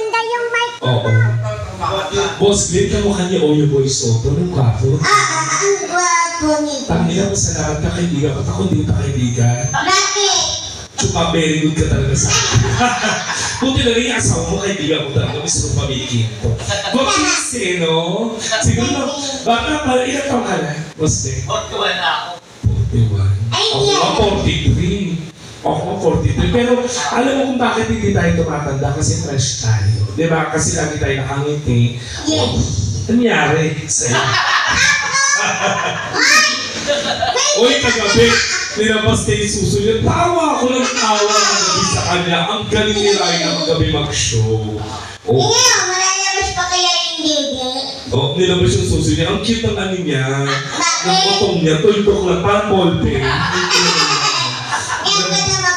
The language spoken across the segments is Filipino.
maganda yung mic ko. Oo. Boss, Glenn, kamukha niya Oyo Boy Soto. Anong gwapo? Ang gwapo nito. Tangina mo sa lahat ka kaibigan. Ba't ako hindi kita kaibigan? Bakit? Chupa, very good ka talaga sa akin. Buti na rin yung asawa mo, kaibigan mo talaga. Gusto mo pamikin ko. Mabilis eh, no? Siguro, baka pala, ilang taong ka na? Boss, eh? 41 na ako. 41. Ay, Ako nga 43. Ako nga 43. Pero alam mo kung bakit hindi tayo tumatanda? Kasi fresh tayo. Di ba? Kasi lagi tayo nakangiti. Yes. Ano nangyari sa'yo? Uy, kagabi, nilabas kayo susunod. Tawa ako ng tawa kagabi sa kanya. Ang galing ni Ryan ang gabi mag-show. Oh. Hindi, malalabas pa kaya yung baby. Oh, nilabas yung susunod niya. Ang cute ng ano niya. Ng Bakit? botong niya. Tultok lang. Parang ballpen.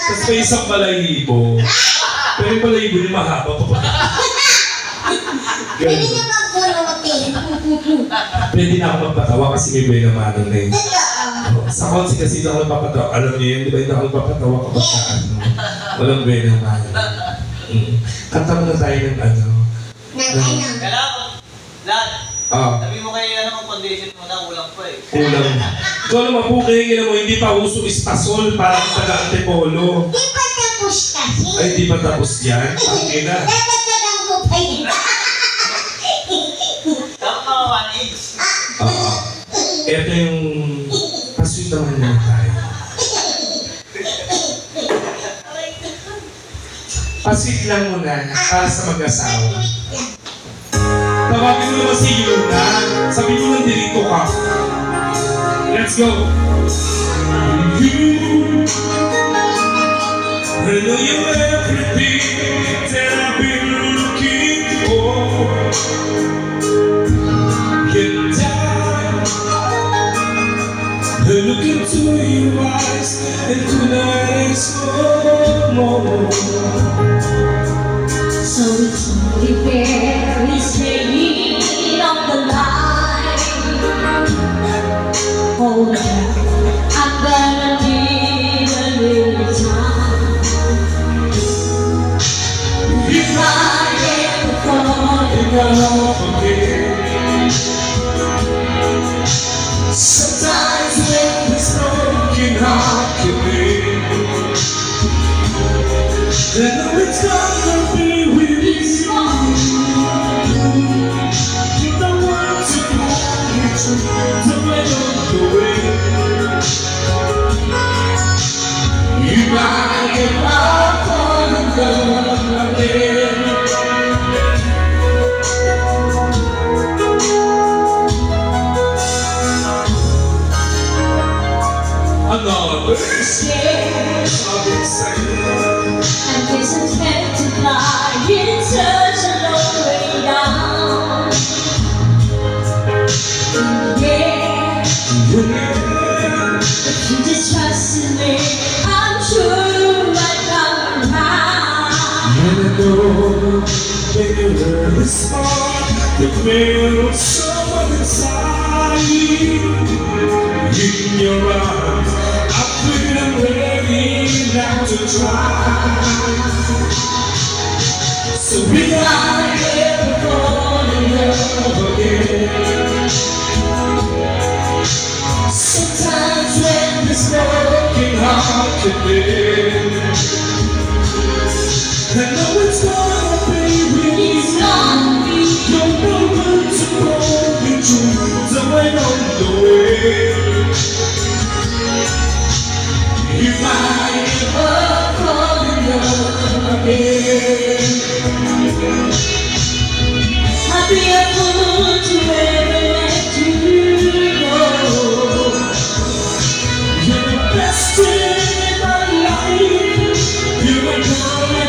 Tapos may isang balahibo. Pero yung balahibo niya mahaba pa pa. Pwede na magpurutin. Pwede na ako magpatawa kasi may buhay na mano na yun. Totoo. Sa konsi kasi hindi ako nagpapatawa. Alam niyo yun, di ba hindi ako nagpapatawa kapag ka ano. Walang buhay na mano. Kanta mo na tayo ng ano. Nang ano? Kala ko, lahat. Ah, Sabi mo kayo ano ang foundation mo na kulang pa eh. kulang. Ikaw naman po kayo mo, hindi pa uso espasol para taga-antipolo. Di pa tapos kasi. Ay, di pa tapos yan? Ang ina. Dadagdagan ko pa yun. Tama mga 1 inch. Oo. Ito yung pasweet naman na tayo. Pasweet lang muna para sa mag-asawa. Tawagin mo naman si Yuna. Sabi mo lang dirito ka. Let's go. You, I know you're everything that I've been looking for. And I look into your eyes and tonight is no more. So it's only fair, it's hanging on the line. Oh, I'm gonna need a little time. If I ever fall in love again, sometimes when this broken heart can be, I know it's gonna be with you. You don't want to hold me to the way of the way. You might get up on the ground again. Another scared, of excitement. and this is meant to fly in such a long way down. Yeah, if you just trust in me, I'm sure I'd come around. And I know that you learn the spark, the feel of someone inside. In your arms, I feel I'm ready now to try. So if I ever fall in love again, sometimes when this broken heart can bend, I know it's gonna be with you. It's gonna be You're no one to hold me true, so I know the way. If I ever fall in love again, I'd be a fool to ever let you go. you're the best thing in my life. You are gonna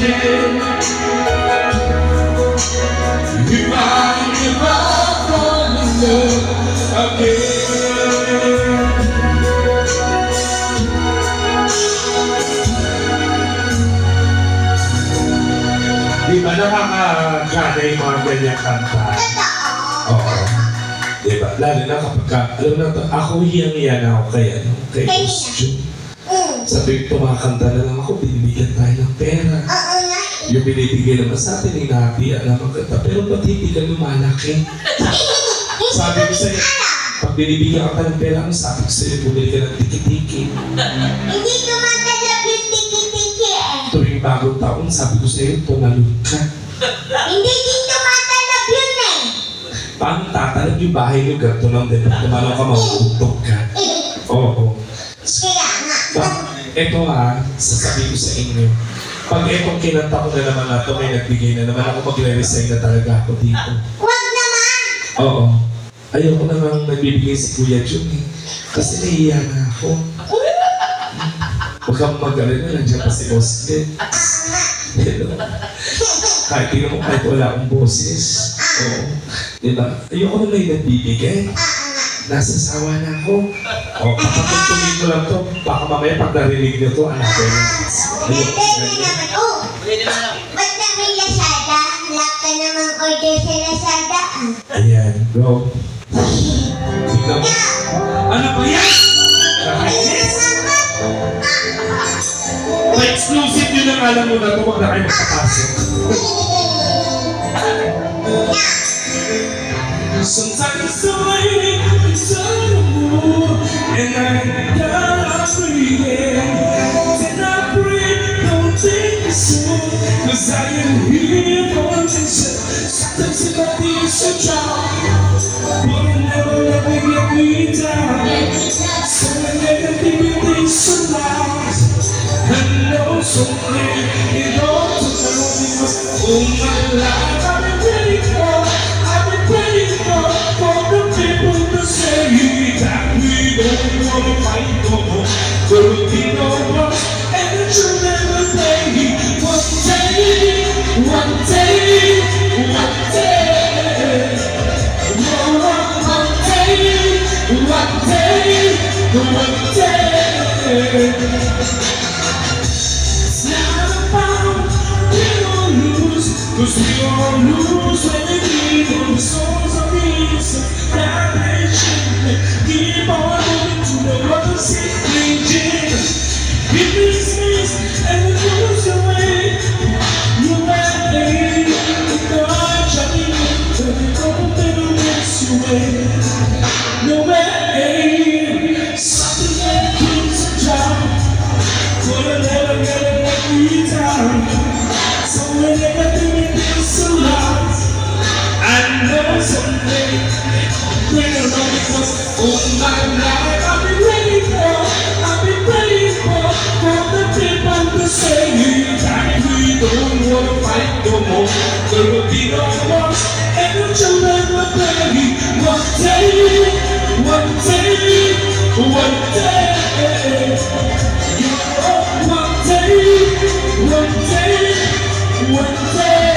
again. If I fall in love again. Di ba nakakagana yung mga ganyang kanta? Oo. Di ba? Lalo na kapag alam na to, ako hiyang-hiya na ako kay costume. Sabi ko, tumakanta na lang ako, binibigyan tayo ng pera. Oo nga. Yung binibigay naman sa atin, hinahapian naman kanta. Pero ba't hindi ka lumalaki? Sabi ko sa'yo, pag binibigyan ka ng pera, ang sabi ko sa'yo, bumili ka ng tiki-tiki. Hindi tumatalab yung tiki-tiki eh. Tuwing bagong taon, sabi ko sa'yo, tumalog ka. Hindi din tumatalab yun eh. Paano tatalab yung bahay nyo, ganito lang din. Tumalong ka, mautog ka. Oo. Kaya nga. Eto sasabihin ko sa inyo. Pag etong kinanta ko na naman na ito, may nagbigay na naman ako, magre-resign na talaga ako dito. Huwag naman. Oo. Ayoko namang nagbibigay si Kuya Jun eh. Kasi nahiya na ako. Huwag kang mag-alala, nandiyan pa si Oscar. Hello. Kahit tingnan mo, kahit wala akong boses. Oo. Diba? Ayoko na lang nagbibigay. Nasasawa na ako. O, kapatugtugin ko lang to. Baka mamaya pag narinig nyo to, anak ko yun. Pwede naman. Oh, Pwede na lang. ba't na may Lazada? Lock ka namang order sa Lazada ah. Ayan, bro. Tignan mo. Ano ba yan? Nakainis? Pa-exclusive yun ang alam mo na ito. Huwag na kayo makapasok. Sometimes the way it's on and I gotta breathe. Then I breathe, don't think it's so. Cause I am here for this. Sometimes it might be so dry, but I never let me get me down. So I never give me this so loud. I know something, it all took a long because all my life I've been waiting for the people to say that we don't want to fight no more. There will be no more, and the truth never play. One day, one day, one day. It's not about win or lose, 'cause we all lose when we give them the souls of reason that they should keep on moving to the other city. Give me space and it goes away. You and me, the journey, the open little makes you wait. No way, something that keeps a job, but I never get it every time. So when everything is so loud, I know someday bring along because all my life I've been waiting for the people to say that we don't want to fight no more. There will be no more, and the children will play. One day, one day, one day. One day, one day, one day.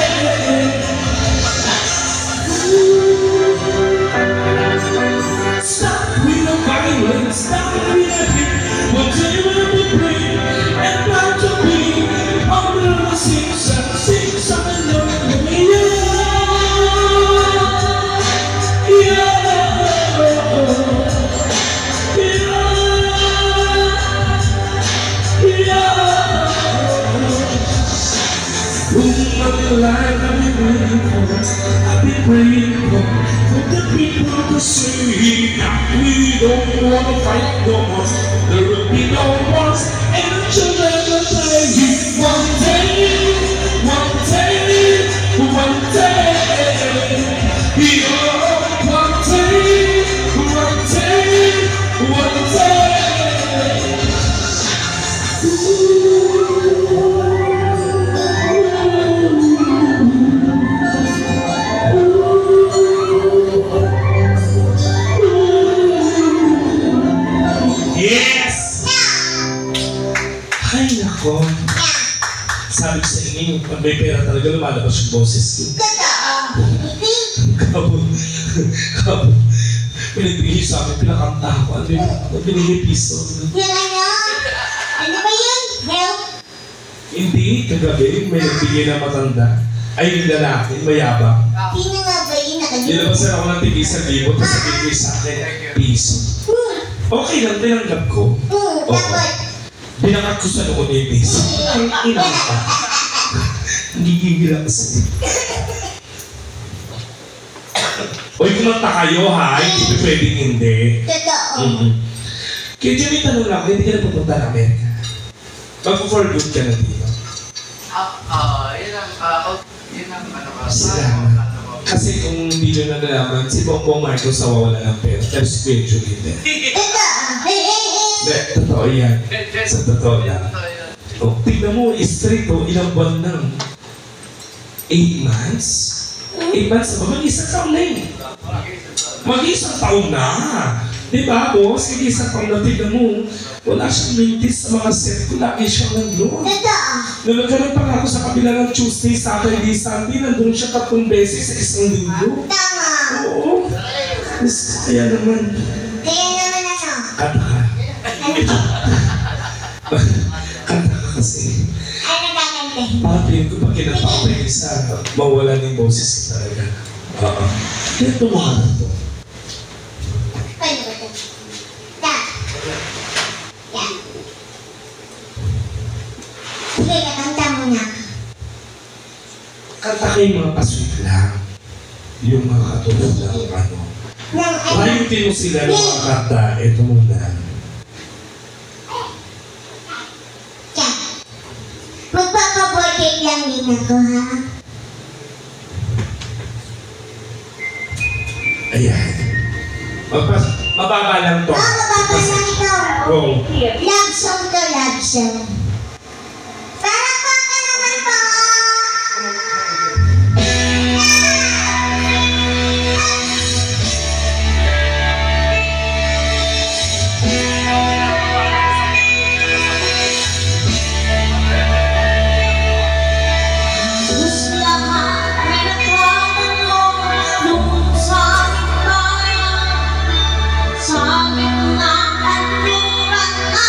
Stop with the violence, stop with the hate. One day we'll be free and proud to be under the six and love. Life I've been waiting for, I've been praying for the people to say that we don't want to fight no more. There will be no wars and the children will play. One day, one day, one day. Yeah, one day, one day, one day. Sabi ko sa inyo, pag may pera talaga, lumalabas yung boses ko. Totoo. Hindi. Kapon. Pinagbigay sa amin, pinakanta ko. Ano binigay piso? Yung ano? Ano ba yun? Help? Hindi, kagabi, may nagbigay na matanda. Ay, yung lalaki, mayabang. Sino nga ba yun? Nilabasan ako ng tigil sa libo, tapos binigay sa akin, piso. Okay lang, tinanggap ko. Dapat. Binangat ko sa noon yung piso. Ay, inang ka. Nagigigil ako sa'yo. Uy, kumanta kayo ha, hindi pwedeng hindi. Totoo. Kaya dyan may tanong lang, hindi ka na pupunta ng Amerika. Mag-for good ka na dito. Yun ang ano ba? Salamat. Kasi kung hindi nyo nalalaman, si Bongbong Marcos nawawala ng pera, pero si Kuya Julie hindi. Totoo. Hindi, totoo yan. Sa totoo lang. O, tignan mo, straight o, ilang buwan nang? 8 months? 8 months na ba? Mag-isang taon na yun. Mag-isang taon na. Diba, boss? Mag-isang taon na, tignan mo. Wala siyang mintis sa mga set ko. Lagi siyang nandun. Totoo. Nung nagkaroon pa nga ako sa kabila ng Tuesday, Saturday, Sunday, nandun siya 3 beses sa isang linggo. Tama. Oo. Kaya naman, Kaya naman ano? kanta ka. Kanta ka kasi. Ay, nagkakantahin. Parang ko pag kinapakapay isa, mawala ng boses ko talaga. Oo. Kaya ito mga na to. Paano ba ito? Ta. Yan. Sige, kakanta muna ako. Kanta kayo mga pasweet lang. Yung mga katulad ng ano. Nang ano? Rayutin mo sila ng mga kanta, ito muna. Yan. Magpapaportrait lang din ako, ha? Ayan. Mababa lang to. Mababa lang ito. Go. Love song to love song. Parang baka naman po. Diyos lahat ay nagtatanong noon sa aming bayan, sa aming mga kanluran na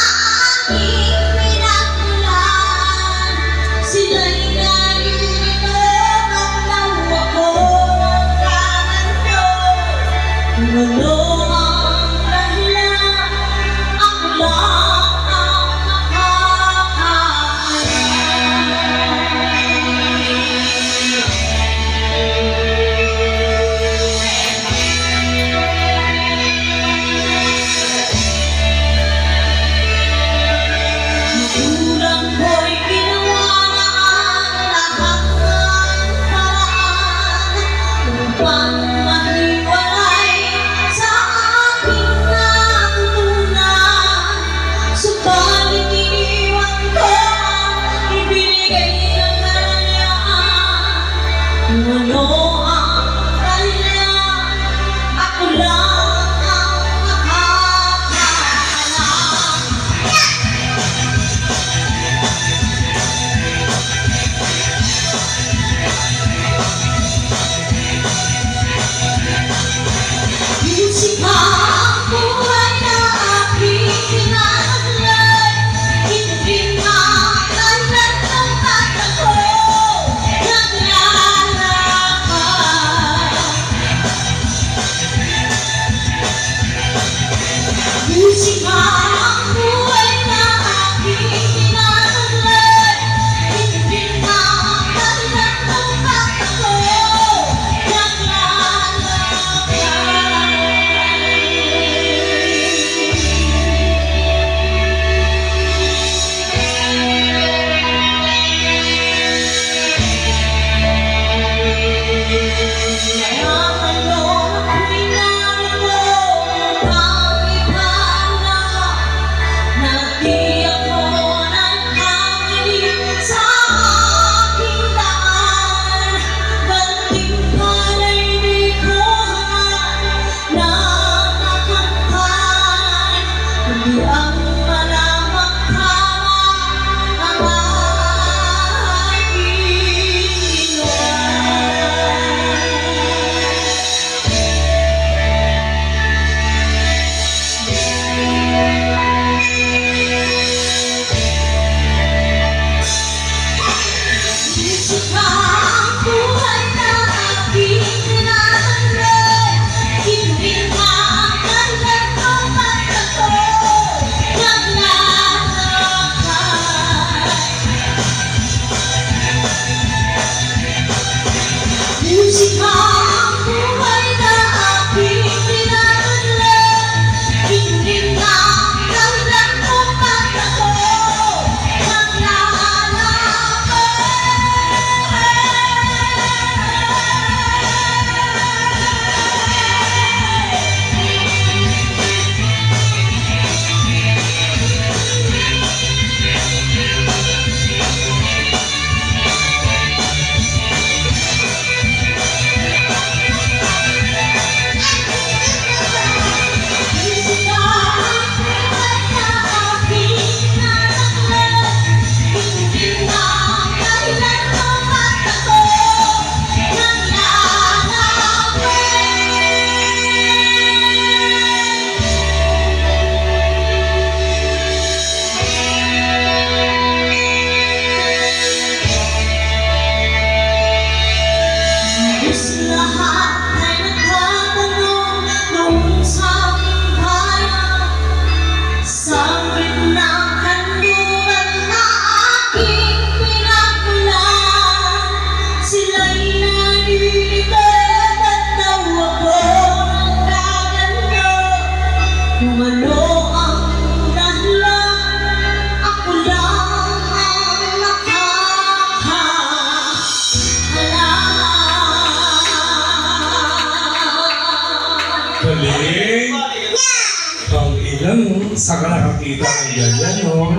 Saan ka nakakita ng ganyan, no?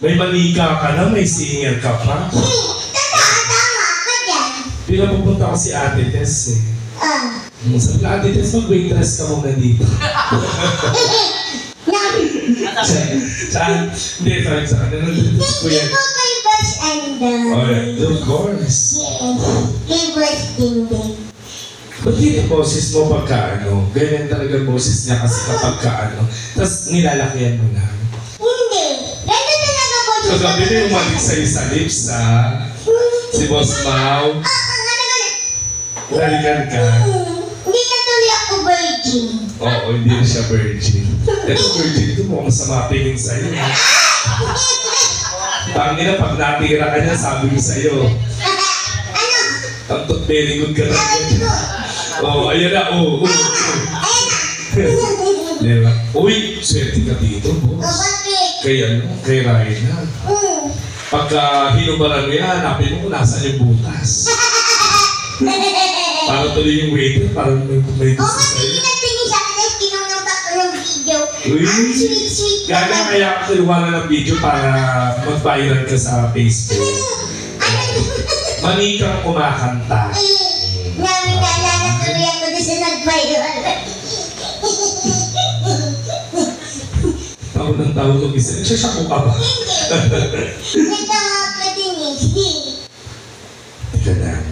May manika ka na, may singer ka pa. Tama ka dyan. Pinapupunta ko si Ate Tess eh. Sabi ka, Ate Tess, mag-waitress ka muna dito. Saan? Hindi, sorry sa kanila. Hindi ko kay Bas Andal. Oh, yeah, of course. Yes. Kay Bas Dingding. Ba't yun yung boses mo pagka ano? Ganyan talaga boses niya kasi kapag ka ano. Tapos nilalakyan mo na. Hindi. Ganda talaga po siya. So gabi na yung umalik sa'yo sa lips ha? Si Boss Mau. Lalikan ka. Hindi na tuloy ako virgin. Oo, hindi na siya virgin. Ito virgin, ito mukhang masama tingin sa'yo. Tangina, pag natira ka niya, sabi ko sa'yo. Ano? Tantot, very good ka Sabi na. ko. Oo, ayan na, oo. Diba? Uy, swerte ka dito, O boss. bakit? Kay ano, kay Ryan. Pagka hinubaran mo yan, hanapin mo kung nasaan yung butas. Para tuloy yung waiter, parang may O gusto kasi sa'yo. pinatingin sa akin at kinunong ko ng video. Uy, Ang sweet-sweet Gaga naman. kaya ako kinuha na ng video para mag-viral ka sa Facebook. Manikang kumakanta. Namin naalala tuloy ako doon sa nag-viral. Tawag ng tawag ng isa. Nagsasako ka ba? Natawa ka din eh. Teka lang.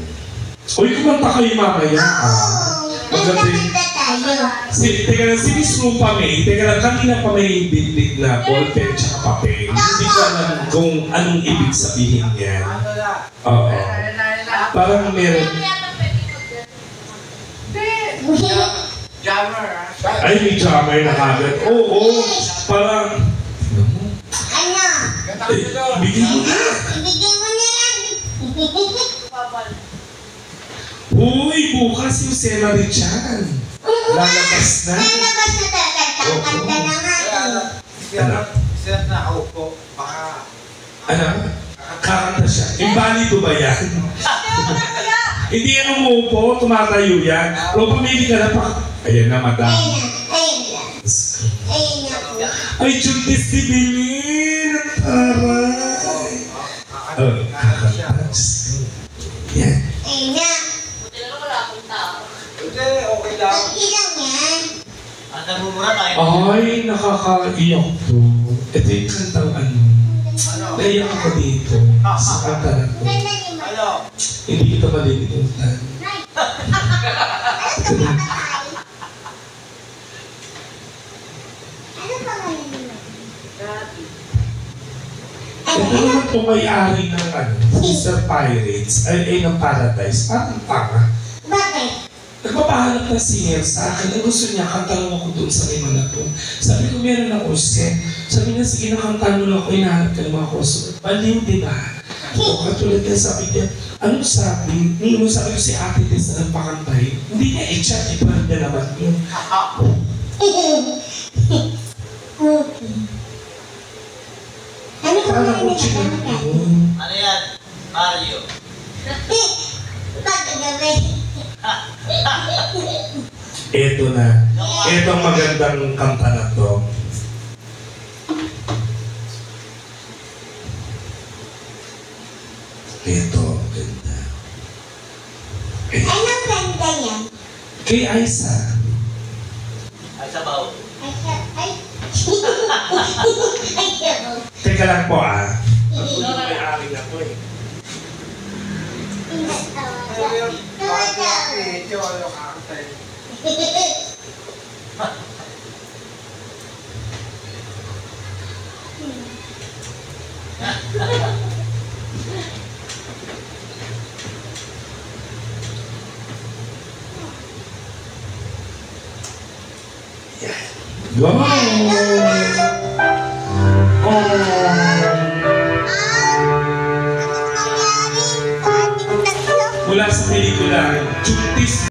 Uy, kumanta kayo mamaya ah. Maganda yun. Nagkakanta tayo. Teka lang, si Miss Rupa May, teka lang, kanina pa may bitbit na ballpen tsaka papel. Hindi ko alam kung anong ibig sabihin yan. Oo. Parang meron. Jammer, ah. Ay, may jammer na kagad. Oo, parang. Ano? Bigyan mo na. Ibigay mo na yan. Uy, bukas yung Sena Richan. Lalabas na. Lalabas na talaga. Kakanta na nga eh. Siya na ako baka Ano? Kakanta siya. Invalido ba yan? Hindi yan umuupo, tumatayo yan. Pero pumili ka na pa. Ayan na, madam. Ayun na. Ayun na. Ayun na po. Ay, Juntis si Bilin! Ang taray! Kakanta. Yan. Ayun na. Hindi, okay lang. Okay lang yan. Ang namumura tayo. Ay, nakakaiyak to. Ito yung kantang ano. Naiyak ako dito. Sa kanta na to. Ganda ni Ma. Ano? Hindi kita malilimutan. Nay. Ano tumakatay? Ano pangalan ni Ma? Ito naman po may-ari ng ano, Mr. Pirates, ay ng Paradise. Parang tanga. Bakit? Nagpapahanap ng singer sa akin. Ang gusto niya, kantahan ako doon sa may manatong. Sabi ko, meron ako set. Sabi niya, sige, nakantahan mo lang ako, hinahanap ka ng mga customer. Baliw, di ba? O katulad niya, sabi niya, anong sabi? Nino, sabi ko si Ate Tess na nagpakantay. Hindi niya i-chat, iparang niya naman yun. Okay. Ano Parang pangalan ako ni siya Ma? yun. Ano yan? Mario. Pagkagabi. Eto na. Eto ang magandang kanta na to. Eto, ganda. Anong ganda yan? Kay Aiza. Ay, sabaw. Ay, ay. Ay, sabaw. Teka lang po ah. May-ari na to eh. Ito, ano kakantay. Go! Oh. Mula sa pelikula, Juntis